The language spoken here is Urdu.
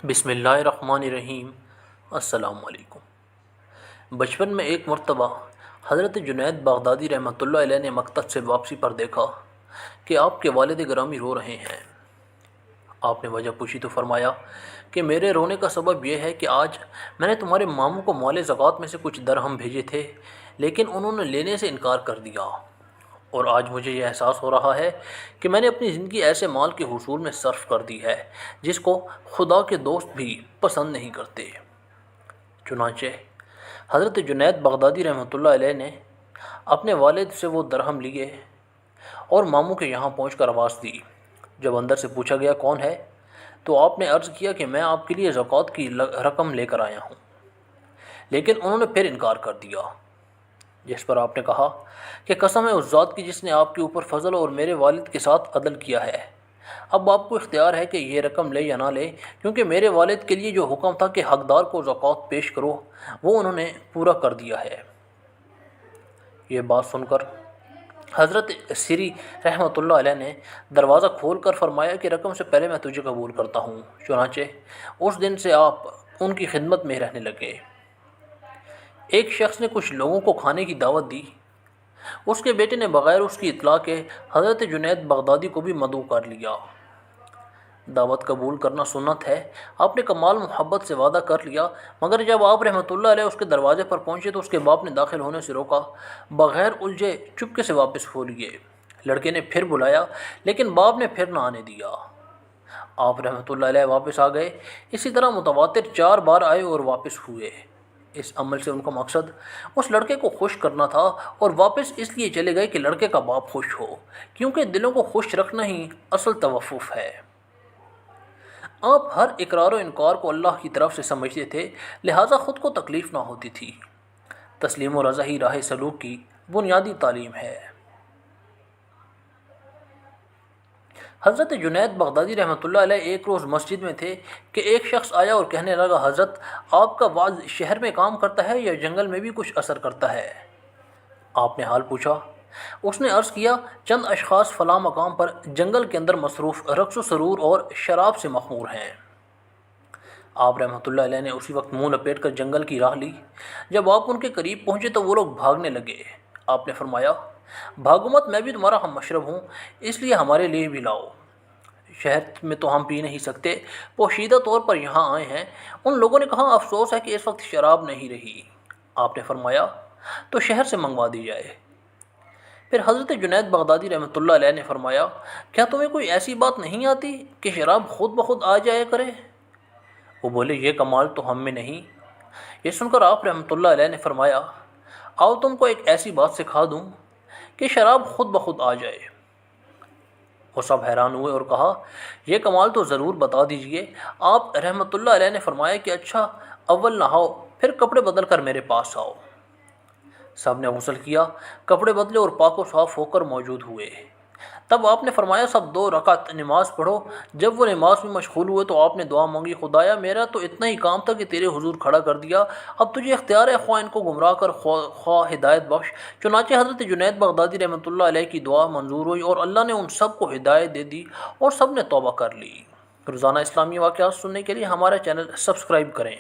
بسم اللہ الرحمن الرحیم۔ السلام علیکم۔ بچپن میں ایک مرتبہ حضرت جنید بغدادی رحمۃ اللہ علیہ نے مکتب سے واپسی پر دیکھا کہ آپ کے والد گرامی رو رہے ہیں۔ آپ نے وجہ پوچھی تو فرمایا کہ میرے رونے کا سبب یہ ہے کہ آج میں نے تمہارے ماموں کو مال زکوٰۃ میں سے کچھ درہم بھیجے تھے، لیکن انہوں نے لینے سے انکار کر دیا، اور آج مجھے یہ احساس ہو رہا ہے کہ میں نے اپنی زندگی ایسے مال کے حصول میں صرف کر دی ہے جس کو خدا کے دوست بھی پسند نہیں کرتے۔ چنانچہ حضرت جنید بغدادی رحمۃ اللہ علیہ نے اپنے والد سے وہ درہم لیے اور ماموں کے یہاں پہنچ کر آواز دی۔ جب اندر سے پوچھا گیا کون ہے، تو آپ نے عرض کیا کہ میں آپ کے لیے زکوٰۃ کی رقم لے کر آیا ہوں، لیکن انہوں نے پھر انکار کر دیا۔ جس پر آپ نے کہا کہ قسم ہے اس ذات کی جس نے آپ کے اوپر فضل اور میرے والد کے ساتھ عدل کیا ہے، اب آپ کو اختیار ہے کہ یہ رقم لے یا نہ لے، کیونکہ میرے والد کے لیے جو حکم تھا کہ حقدار کو زکوٰۃ پیش کرو، وہ انہوں نے پورا کر دیا ہے۔ یہ بات سن کر حضرت سری رحمۃ اللہ علیہ نے دروازہ کھول کر فرمایا کہ رقم سے پہلے میں تجھے قبول کرتا ہوں۔ چنانچہ اس دن سے آپ ان کی خدمت میں رہنے لگے۔ ایک شخص نے کچھ لوگوں کو کھانے کی دعوت دی۔ اس کے بیٹے نے بغیر اس کی اطلاع کے حضرت جنید بغدادی کو بھی مدعو کر لیا۔ دعوت قبول کرنا سنت ہے، آپ نے کمال محبت سے وعدہ کر لیا، مگر جب آپ رحمۃ اللہ علیہ اس کے دروازے پر پہنچے تو اس کے باپ نے داخل ہونے سے روکا۔ بغیر الجھے چپکے سے واپس ہو لیے۔ لڑکے نے پھر بلایا، لیکن باپ نے پھر نہ آنے دیا۔ آپ رحمۃ اللہ علیہ واپس آ گئے۔ اسی طرح متواتر 4 بار آئے اور واپس ہوئے۔ اس عمل سے ان کا مقصد اس لڑکے کو خوش کرنا تھا، اور واپس اس لیے چلے گئے کہ لڑکے کا باپ خوش ہو، کیونکہ دلوں کو خوش رکھنا ہی اصل توفف ہے۔ آپ ہر اقرار و انکار کو اللہ کی طرف سے سمجھتے تھے، لہٰذا خود کو تکلیف نہ ہوتی تھی۔ تسلیم و رضا ہی راہ سلوک کی بنیادی تعلیم ہے۔ حضرت جنید بغدادی رحمۃ اللہ علیہ ایک روز مسجد میں تھے کہ ایک شخص آیا اور کہنے لگا، حضرت آپ کا وعظ شہر میں کام کرتا ہے یا جنگل میں بھی کچھ اثر کرتا ہے؟ آپ نے حال پوچھا۔ اس نے عرض کیا، چند اشخاص فلاں مقام پر جنگل کے اندر مصروف رقص و سرور اور شراب سے مخمور ہیں۔ آپ رحمۃ اللہ علیہ نے اسی وقت منہ لپیٹ کر جنگل کی راہ لی۔ جب آپ ان کے قریب پہنچے تو وہ لوگ بھاگنے لگے۔ آپ نے فرمایا، بھاگو مت، میں بھی تمہارا ہم مشرب ہوں، اس لیے ہمارے لیے بھی لاؤ۔ شہر میں تو ہم پی نہیں سکتے، پوشیدہ طور پر یہاں آئے ہیں۔ ان لوگوں نے کہا، افسوس ہے کہ اس وقت شراب نہیں رہی۔ آپ نے فرمایا، تو شہر سے منگوا دی جائے۔ پھر حضرت جنید بغدادی رحمۃ اللہ علیہ نے فرمایا، کیا تمہیں کوئی ایسی بات نہیں آتی کہ شراب خود بخود آ جایا کرے؟ وہ بولے، یہ کمال تو ہم میں نہیں۔ یہ سن کر آپ رحمۃ اللہ علیہ نے فرمایا، آؤ تم کو ایک ایسی بات سکھا دوں کہ شراب خود بخود آ جائے۔ وہ سب حیران ہوئے اور کہا، یہ کمال تو ضرور بتا دیجئے۔ آپ رحمۃ اللہ علیہ نے فرمایا کہ اچھا، اول نہاؤ، پھر کپڑے بدل کر میرے پاس آؤ۔ سب نے غسل کیا، کپڑے بدلے اور پاک و صاف ہو کر موجود ہوئے۔ تب آپ نے فرمایا، سب 2 رکعت نماز پڑھو۔ جب وہ نماز میں مشغول ہوئے تو آپ نے دعا مانگی، خدایا میرا تو اتنا ہی کام تھا کہ تیرے حضور کھڑا کر دیا، اب تجھے اختیار ہے، خواہ ان کو گمراہ کر خواہ ہدایت بخش۔ چنانچہ حضرت جنید بغدادی رحمۃ اللہ علیہ کی دعا منظور ہوئی اور اللہ نے ان سب کو ہدایت دے دی اور سب نے توبہ کر لی۔ روزانہ اسلامی واقعات سننے کے لیے ہمارا چینل سبسکرائب کریں۔